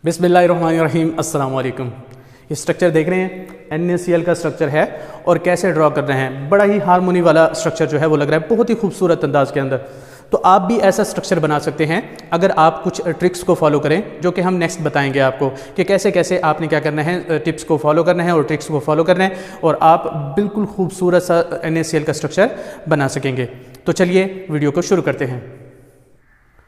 बिस्मिल्लाहिर्रहमानिर्रहीम अस्सलाम वालेकुम। ये स्ट्रक्चर देख रहे हैं NaCl का स्ट्रक्चर है और कैसे ड्रॉ कर रहे हैं। बड़ा ही हारमोनी वाला स्ट्रक्चर जो है वो लग रहा है, बहुत ही खूबसूरत अंदाज के अंदर। तो आप भी ऐसा स्ट्रक्चर बना सकते हैं अगर आप कुछ ट्रिक्स को फॉलो करें, जो कि हम नेक्स्ट बताएंगे आपको कि कैसे कैसे आपने क्या करना है, टिप्स को फॉलो करना है और ट्रिक्स को फॉलो करना है और आप बिल्कुल खूबसूरत सा NaCl का स्ट्रक्चर बना सकेंगे। तो चलिए वीडियो को शुरू करते हैं।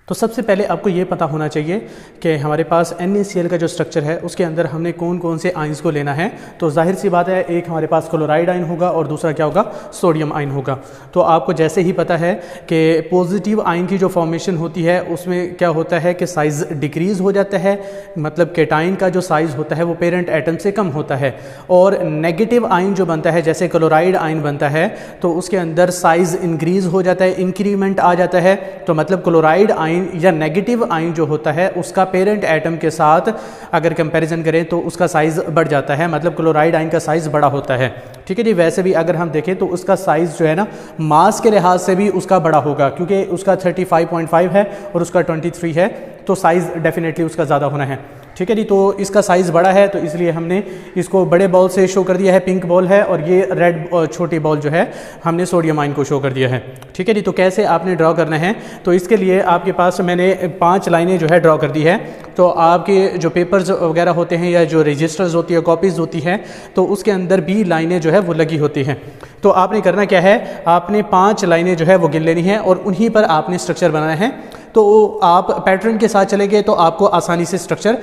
तो सबसे पहले आपको ये पता होना चाहिए कि हमारे पास NaCl का जो स्ट्रक्चर है उसके अंदर हमने कौन कौन से आइंस को लेना है। तो जाहिर सी बात है, एक हमारे पास क्लोराइड आइन होगा और दूसरा क्या होगा, सोडियम आइन होगा। तो आपको जैसे ही पता है कि पॉजिटिव आइन की जो फॉर्मेशन होती है उसमें क्या होता है कि साइज़ डिक्रीज़ हो जाता है, मतलब केटाइन का जो साइज़ होता है वो पेरेंट एटम से कम होता है। और नेगेटिव आइन जो बनता है, जैसे क्लोराइड आइन बनता है, तो उसके अंदर साइज़ इंक्रीज़ हो जाता है, इंक्रीमेंट आ जाता है। तो मतलब क्लोराइड आइन या नेगेटिव आइन जो होता है उसका पेरेंट एटम के साथ अगर कंपैरिजन करें तो उसका साइज़ बढ़ जाता है, मतलब क्लोराइड आइन का साइज़ बड़ा होता है। ठीक है जी। वैसे भी अगर हम देखें तो उसका साइज़ जो है ना, मास के लिहाज से भी उसका बड़ा होगा, क्योंकि उसका 35.5 है और उसका 23 है, तो साइज़ डेफिनेटली उसका ज़्यादा होना है। ठीक है जी। तो इसका साइज़ बड़ा है तो इसलिए हमने इसको बड़े बॉल से शो कर दिया है, पिंक बॉल है, और ये रेड छोटी बॉल जो है हमने सोडियम आइन को शो कर दिया है। ठीक है जी। तो कैसे आपने ड्रॉ करना है, तो इसके लिए आपके पास मैंने 5 लाइनें जो है ड्रॉ कर दी है। तो आपके जो पेपर्स वगैरह होते हैं या जो रजिस्टर्स होती है, कॉपीज़ होती हैं, तो उसके अंदर भी लाइनें जो है वो लगी होती हैं। तो आपने करना क्या है, आपने 5 लाइनें जो है वो गिन लेनी है और उन्हीं पर आपने स्ट्रक्चर बनाना है। तो आप पैटर्न के साथ चलेंगे तो आपको आसानी से स्ट्रक्चर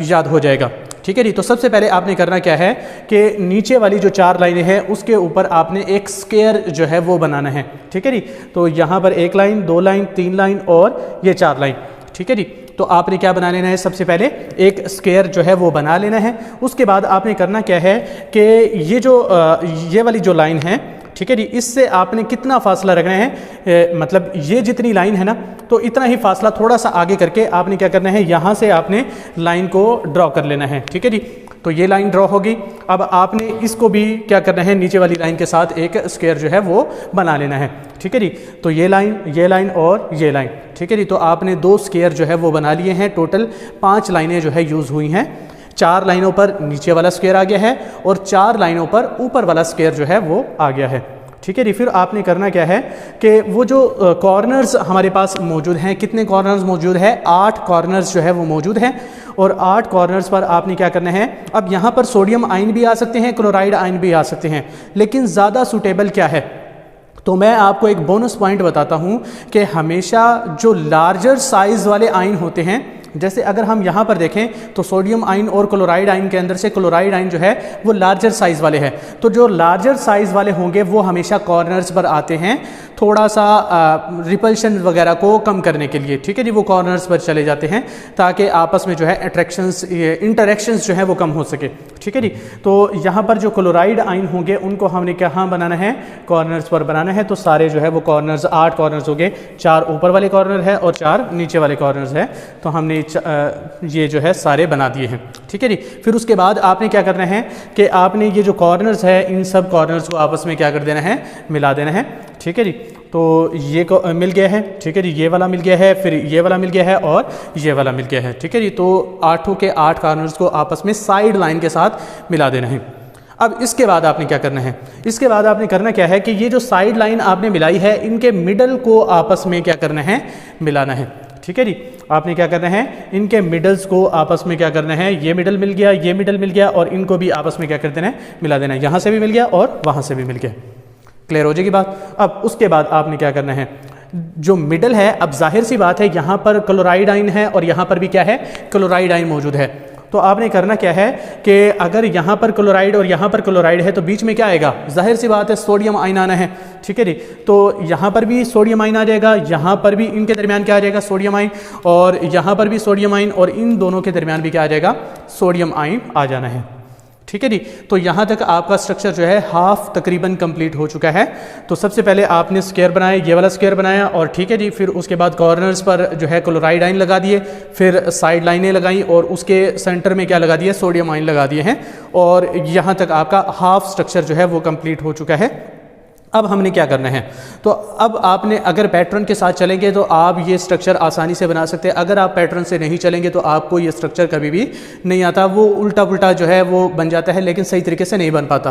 याद हो जाएगा। ठीक है जी। तो सबसे पहले आपने करना क्या है कि नीचे वाली जो 4 लाइनें हैं उसके ऊपर आपने एक स्क्वायर जो है वो बनाना है। ठीक है जी। तो यहाँ पर 1 लाइन, 2 लाइन, 3 लाइन और ये 4 लाइन। ठीक है जी। तो आपने क्या बना लेना है, सबसे पहले एक स्क्वायर जो है वो बना लेना है। उसके बाद आपने करना क्या है कि ये वाली जो लाइन है, ठीक है जी, इससे आपने कितना फासला रखना है, मतलब ये जितनी लाइन है ना, तो इतना ही फासला थोड़ा सा आगे करके आपने क्या करना है, यहाँ से आपने लाइन को ड्रॉ कर लेना है। ठीक है जी। तो ये लाइन ड्रॉ होगी। अब आपने इसको भी क्या करना है, नीचे वाली लाइन के साथ एक स्क्वायर जो है वो बना लेना है। ठीक है जी। तो ये लाइन और ये लाइन। ठीक है जी। तो आपने 2 स्क्वायर जो है वो बना लिए हैं। टोटल 5 लाइनें जो है यूज़ हुई हैं। 4 लाइनों पर नीचे वाला स्क्वायर आ गया है और 4 लाइनों पर ऊपर वाला स्क्वायर जो है वो आ गया है। ठीक है जी। फिर आपने करना क्या है कि वो जो कॉर्नर्स हमारे पास मौजूद हैं, कितने कॉर्नर्स मौजूद है, 8 कॉर्नर्स जो है वो मौजूद हैं। और 8 कॉर्नर्स पर आपने क्या करना है, अब यहाँ पर सोडियम आइन भी आ सकते हैं, क्लोराइड आइन भी आ सकते हैं, लेकिन ज़्यादा सूटेबल क्या है, तो मैं आपको एक बोनस पॉइंट बताता हूँ कि हमेशा जो लार्जर साइज़ वाले आइन होते हैं, जैसे अगर हम यहाँ पर देखें तो सोडियम आइन और क्लोराइड आइन के अंदर से क्लोराइड आइन जो है वो लार्जर साइज़ वाले हैं। तो जो लार्जर साइज़ वाले होंगे वो हमेशा कॉर्नर्स पर आते हैं, थोड़ा सा रिपल्शन वगैरह को कम करने के लिए। ठीक है जी। वो कॉर्नर्स पर चले जाते हैं ताकि आपस में जो है इंटरेक्शंस जो है वो कम हो सके। ठीक है जी। तो यहाँ पर जो क्लोराइड आइन होंगे उनको हमने कहाँ बनाना है, कॉर्नर्स पर बनाना है। तो सारे जो है वो कॉर्नर्स 8 कॉर्नर्स हो गए, 4 ऊपर वाले कॉर्नर है और 4 नीचे वाले कॉर्नर्स है। तो हमने ये जो है सारे बना दिए हैं। ठीक है जी। फिर उसके बाद आपने क्या करना है कि आपने ये जो कॉर्नर्स है इन सब कॉर्नर्स को आपस में क्या कर देना है, मिला देना है। ठीक है जी। तो ये मिल गया है। ठीक है जी। ये वाला मिल गया है, फिर ये वाला मिल गया है और ये वाला मिल गया है। ठीक है जी। तो 8 के 8 कॉर्नर्स को आपस में साइड लाइन के साथ मिला देना है। अब इसके बाद आपने क्या करना है, इसके बाद आपने करना क्या है कि ये जो साइड लाइन आपने मिलाई है इनके मिडल को आपस में क्या करना है, मिलाना है। ठीक है जी। आपने क्या करना है, इनके मिडल्स को आपस में क्या करना है, ये मिडल मिल गया, ये मिडल मिल गया और इनको भी आपस में क्या कर देना है, मिला देना है। यहाँ से भी मिल गया और वहाँ से भी मिल गया। क्लियर हो जाएगी बात। अब उसके बाद आपने क्या करना है, जो मिडल है, अब जाहिर सी बात है यहाँ पर क्लोराइड आइन है और यहाँ पर भी क्या है, क्लोराइड आइन मौजूद है। तो आपने करना क्या है कि अगर यहाँ पर क्लोराइड और यहाँ पर क्लोराइड है तो बीच में क्या आएगा, जाहिर सी बात है सोडियम आइन आना है। ठीक है जी। तो यहाँ पर भी सोडियम आइन आ जाएगा, यहाँ पर भी इनके दरमियान क्या आ जाएगा, सोडियम आइन, और यहाँ पर भी सोडियम आइन, और इन दोनों के दरमियान भी क्या आ जाएगा, सोडियम आइन आ जाना है। ठीक है जी। तो यहाँ तक आपका स्ट्रक्चर जो है हाफ तकरीबन कंप्लीट हो चुका है। तो सबसे पहले आपने स्क्वायर बनाया, ये वाला स्क्वायर बनाया, और ठीक है जी, फिर उसके बाद कॉर्नर्स पर जो है क्लोराइड आइन लगा दिए, फिर साइड लाइनें लगाई और उसके सेंटर में क्या लगा दिए, सोडियम आइन लगा दिए हैं, और यहाँ तक आपका हाफ स्ट्रक्चर जो है वो कंप्लीट हो चुका है। अब हमने क्या करना है, तो अब आपने अगर पैटर्न के साथ चलेंगे तो आप ये स्ट्रक्चर आसानी से बना सकते हैं। अगर आप पैटर्न से नहीं चलेंगे तो आपको ये स्ट्रक्चर कभी भी नहीं आता, वो उल्टा पुल्टा जो है वो बन जाता है, लेकिन सही तरीके से नहीं बन पाता।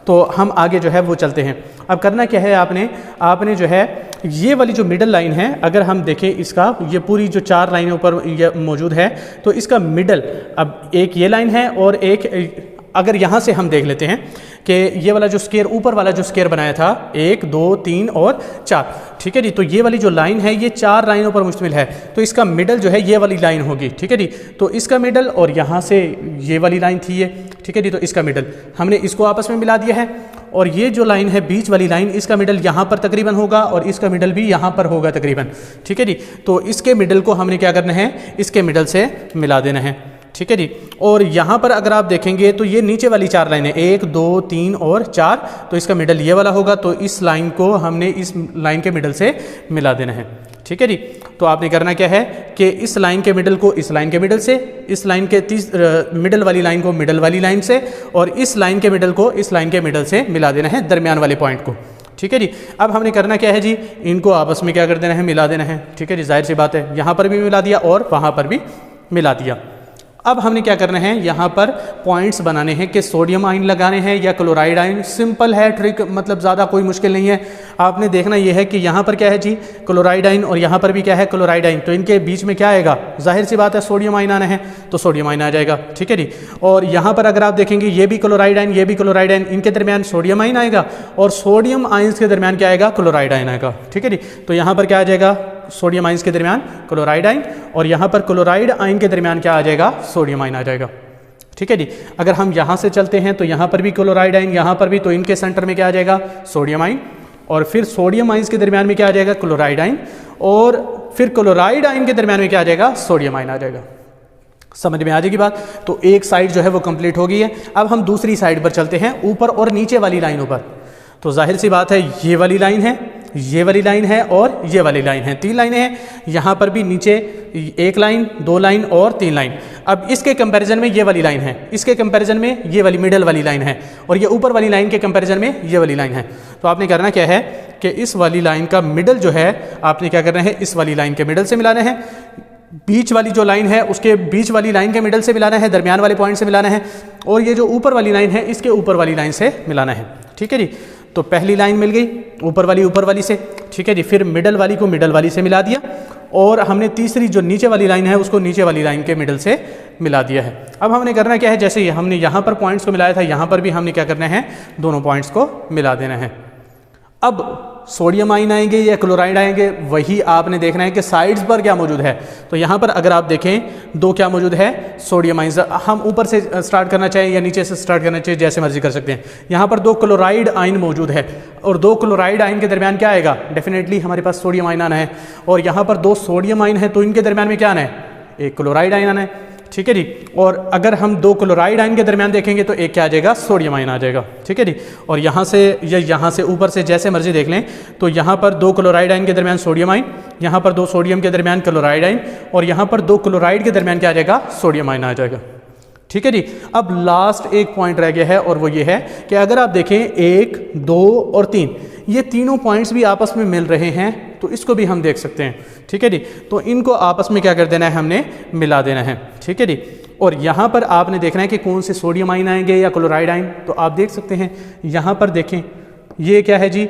तो हम आगे जो है वो चलते हैं। अब करना क्या है, आपने जो है ये वाली जो मिडल लाइन है, अगर हम देखें इसका, ये पूरी जो 4 लाइनों पर ये मौजूद है, तो इसका मिडल, अब एक ये लाइन है और एक, अगर यहाँ से हम देख लेते हैं कि ये वाला जो स्क्वायर, ऊपर वाला जो स्क्वायर बनाया था 1 2 3 और 4, ठीक है जी। तो ये वाली जो लाइन है ये 4 लाइनों पर मुश्तमिल है, तो इसका मिडल जो है ये वाली लाइन होगी, ठीक है जी। तो इसका मिडल, और यहाँ से ये वाली लाइन थी ये, ठीक है जी। तो इसका मिडल हमने इसको आपस में मिला दिया है, और ये जो लाइन है बीच वाली लाइन, इसका मिडल यहाँ पर तकरीबन होगा और इसका मिडल भी यहाँ पर होगा तकरीबन, ठीक है जी। तो इसके मिडल को हमने क्या करना है, इसके मिडल से मिला देना है, ठीक है जी। और यहाँ पर अगर आप देखेंगे तो ये नीचे वाली 4 लाइनें 1 2 3 और 4, तो इसका मिडल ये वाला होगा, तो इस लाइन को हमने इस लाइन के मिडल से मिला देना है, ठीक है जी। तो आपने करना क्या है कि इस लाइन के मिडल को इस लाइन के मिडल से, इस लाइन के मिडल वाली लाइन को मिडल वाली लाइन से, और इस लाइन के मिडल को इस लाइन के मिडल से मिला देना है, दरमियान वाले पॉइंट को, ठीक है जी। अब हमने करना क्या है जी, इनको आपस में क्या कर देना है, मिला देना है, ठीक है जी। जाहिर सी बात है, यहाँ पर भी मिला दिया और वहाँ पर भी मिला दिया। अब हमने क्या करना है, यहाँ पर पॉइंट्स बनाने हैं कि सोडियम आयन लगाने हैं या क्लोराइड आयन। सिंपल है ट्रिक, मतलब ज़्यादा कोई मुश्किल नहीं है। आपने देखना ये है कि यहाँ पर क्या है जी, क्लोराइड आयन, और यहाँ पर भी क्या है, क्लोराइड आयन। तो इनके बीच में क्या आएगा, जाहिर सी बात है सोडियम आयन आना है, तो सोडियम आयन आ जाएगा, ठीक है जी। और यहाँ पर अगर आप देखेंगे ये भी क्लोराइड आयन, ये भी क्लोराइड आयन, इनके दरमियान सोडियम आयन आएगा, और सोडियम आयन्स के दरमियान क्या आएगा, क्लोराइड आयन आएगा, ठीक है जी। तो यहाँ पर क्या आ जाएगा, सोडियम आयन्स के दरमियान क्लोराइड आयन, और यहाँ पर क्लोराइड आयन के दरमियान क्या आ जाएगा, सोडियम आयन आ जाएगा, ठीक है जी। अगर हम यहाँ से चलते हैं तो यहाँ पर भी क्लोराइड आयन, यहाँ पर भी, तो इनके सेंटर में क्या आ जाएगा, सोडियम आयन, और फिर सोडियम आयन्स के दरमियान में क्या आ जाएगा, क्लोराइड आयन, और फिर क्लोराइड आयन के दरमियान में क्या आ जाएगा, सोडियम आयन आ जाएगा। समझ में आ जाएगी बात। तो एक साइड जो है वो कंप्लीट हो गई है। अब हम दूसरी साइड पर चलते हैं, ऊपर और नीचे वाली लाइनों पर। तो जाहिर सी बात है, ये वाली लाइन है, ये वाली लाइन है और ये वाली लाइन है, 3 लाइनें हैं। यहाँ पर भी नीचे 1 लाइन, 2 लाइन और 3 लाइन। अब इसके कंपैरिजन में ये वाली लाइन है, इसके कंपैरिजन में ये वाली मिडल वाली लाइन है, और ये ऊपर वाली लाइन के कंपैरिजन में ये वाली लाइन है। तो आपने करना क्या है कि इस वाली लाइन का मिडल जो है आपने क्या करना है, इस वाली लाइन के मिडल से मिलाना है, बीच वाली जो लाइन है उसके बीच वाली लाइन के मिडल से मिलाना है, दरमियान वाले पॉइंट से मिलाना है, और ये जो ऊपर वाली लाइन है इसके ऊपर वाली लाइन से मिलाना है, ठीक है जी। तो पहली लाइन मिल गई ऊपर वाली से, ठीक है जी। फिर मिडल वाली को मिडल वाली से मिला दिया, और हमने तीसरी जो नीचे वाली लाइन है उसको नीचे वाली लाइन के मिडल से मिला दिया है। अब हमने करना क्या है, जैसे हमने यहाँ पर पॉइंट्स को मिलाया था, यहाँ पर भी हमने क्या करना है, दोनों पॉइंट्स को मिला देना है। अब सोडियम आयन आएंगे या क्लोराइड आएंगे, वही आपने देखना है कि साइड्स पर क्या मौजूद है। तो यहाँ पर अगर आप देखें 2 क्या मौजूद है, सोडियम आयन। हम ऊपर से स्टार्ट करना चाहिए या नीचे से स्टार्ट करना चाहिए, जैसे मर्जी कर सकते हैं। यहाँ पर 2 क्लोराइड आयन मौजूद है, और 2 क्लोराइड आयन के दरमियान क्या आएगा, डेफिनेटली हमारे पास सोडियम आयन आना है। और यहाँ पर 2 सोडियम आयन है, तो इनके दरमियान में क्या आना है, 1 क्लोराइड आयन आना है, ठीक है जी। और अगर हम 2 क्लोराइड आयन के दरमियान देखेंगे तो एक क्या आ जाएगा, सोडियम आयन आ जाएगा, ठीक है जी। और यहाँ से या यहाँ से ऊपर से जैसे मर्जी देख लें, तो यहाँ पर 2 क्लोराइड आयन के दरमियान सोडियम आयन, यहाँ पर 2 सोडियम के दरमियान क्लोराइड आयन, और यहाँ पर 2 क्लोराइड के दरमियान क्या आ जाएगा, सोडियम आयन आ जाएगा, ठीक है जी। अब लास्ट एक पॉइंट रह गया है, और वो ये है कि अगर आप देखें 1 2 और 3, ये तीनों पॉइंट्स भी आपस में मिल रहे हैं, तो इसको भी हम देख सकते हैं, ठीक है जी। तो इनको आपस में क्या कर देना है, हमने मिला देना है, ठीक है जी। और यहाँ पर आपने देखना है कि कौन से सोडियम आयन आएंगे या क्लोराइड आयन। तो आप देख सकते हैं, यहाँ पर देखें ये क्या है जी,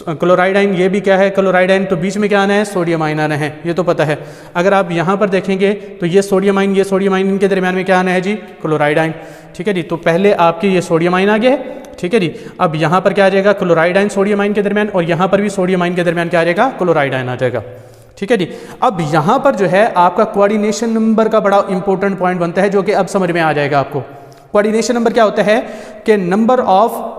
क्लोराइड आयन, ये भी क्या है, क्लोराइड आयन। तो बीच में क्या आना है, सोडियम आयन आना है, ये तो पता है। अगर आप यहाँ पर देखेंगे तो ये सोडियम आयन, ये सोडियम आयन, इनके दरमियान में क्या आना है जी, क्लोराइड आयन, ठीक है जी। तो पहले आपके ये सोडियम आयन आ गया है, ठीक है जी। अब यहाँ पर क्या आ जाएगा, क्लोराइड आयन सोडियम आयन के दरमियान, और यहाँ पर भी सोडियम आयन के दरमियान क्या आ जाएगा, क्लोराइड आयन आ जाएगा, ठीक है जी। अब यहाँ पर जो है आपका कोऑर्डिनेशन नंबर का बड़ा इंपॉर्टेंट पॉइंट बनता है, जो कि अब समझ में आ जाएगा आपको। कोऑर्डिनेशन नंबर क्या होता है कि number of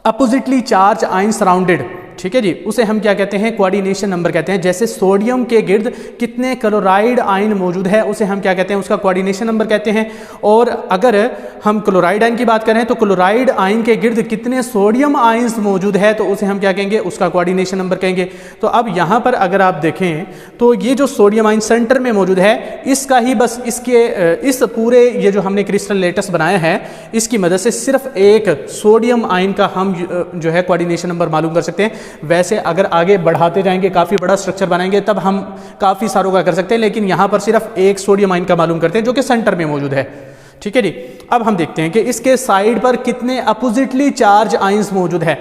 oppositely charge ion surrounded ठीक है जी, उसे हम क्या कहते हैं, कोऑर्डिनेशन नंबर कहते हैं। जैसे सोडियम के गिर्द कितने क्लोराइड आयन मौजूद है उसे हम क्या कहते हैं, उसका कोऑर्डिनेशन नंबर कहते हैं। और अगर हम क्लोराइड आयन की बात करें तो क्लोराइड आयन के गिर्द कितने सोडियम आयन्स मौजूद है तो उसे हम क्या कहेंगे, उसका कोऑर्डिनेशन नंबर कहेंगे। तो अब यहाँ पर अगर आप देखें तो ये जो सोडियम आयन सेंटर में मौजूद है, इसका ही बस इस पूरे ये जो हमने क्रिस्टल लेटस बनाया है इसकी मदद से सिर्फ एक सोडियम आयन का हम जो है कोऑर्डिनेशन नंबर मालूम कर सकते हैं। वैसे अगर आगे बढ़ाते जाएंगे, काफ़ी बड़ा स्ट्रक्चर बनाएंगे, तब हम काफ़ी सारों का कर सकते हैं, लेकिन यहाँ पर सिर्फ एक सोडियम आयन का मालूम करते हैं जो कि सेंटर में मौजूद है। ठीक है जी, अब हम देखते हैं कि इसके साइड पर कितने अपोजिटली चार्ज आयंस मौजूद है।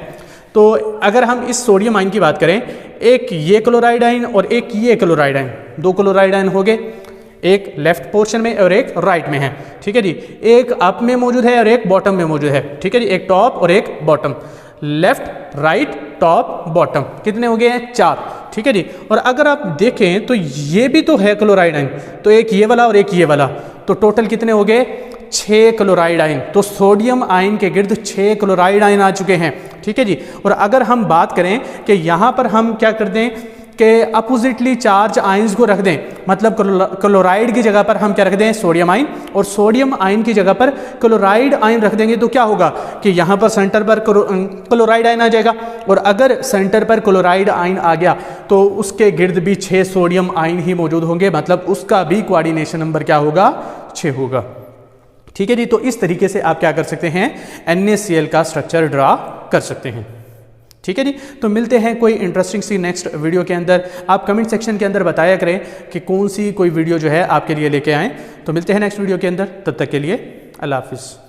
तो अगर हम इस सोडियम आयन की बात करें, एक ये क्लोराइड आयन और एक ये क्लोराइड आयन, दो क्लोराइड आयन हो गए, एक लेफ्ट पोर्शन में और एक राइट में है। ठीक है जी, एक अप में मौजूद है और एक बॉटम में मौजूद है। ठीक है जी, एक टॉप और एक bottom, left right top bottom, कितने हो गए हैं, 4। ठीक है जी, और अगर आप देखें तो ये भी तो है क्लोराइड आयन, तो एक ये वाला और एक ये वाला, तो टोटल कितने हो गए, 6 क्लोराइड आयन। तो सोडियम आयन के गिर्द 6 क्लोराइड आयन आ चुके हैं। ठीक है जी, और अगर हम बात करें कि यहाँ पर हम क्या कर दें कि अपोजिटली चार्ज आयंस को रख दें, मतलब क्लोराइड की जगह पर हम क्या रख दें, सोडियम आयन, और सोडियम आयन की जगह पर क्लोराइड आयन रख देंगे, तो क्या होगा कि यहाँ पर सेंटर पर क्लोराइड आयन आ जाएगा। और अगर सेंटर पर क्लोराइड आयन आ गया तो उसके गिर्द भी 6 सोडियम आयन ही मौजूद होंगे, मतलब उसका भी कोऑर्डिनेशन नंबर क्या होगा, 6 होगा। ठीक है जी, तो इस तरीके से आप क्या कर सकते हैं, NaCl का स्ट्रक्चर ड्रा कर सकते हैं। ठीक है जी, तो मिलते हैं कोई इंटरेस्टिंग सी नेक्स्ट वीडियो के अंदर। आप कमेंट सेक्शन के अंदर बताया करें कि कौन सी कोई वीडियो जो है आपके लिए लेके आएँ। तो मिलते हैं नेक्स्ट वीडियो के अंदर, तब तक के लिए अल्लाह हाफिज़।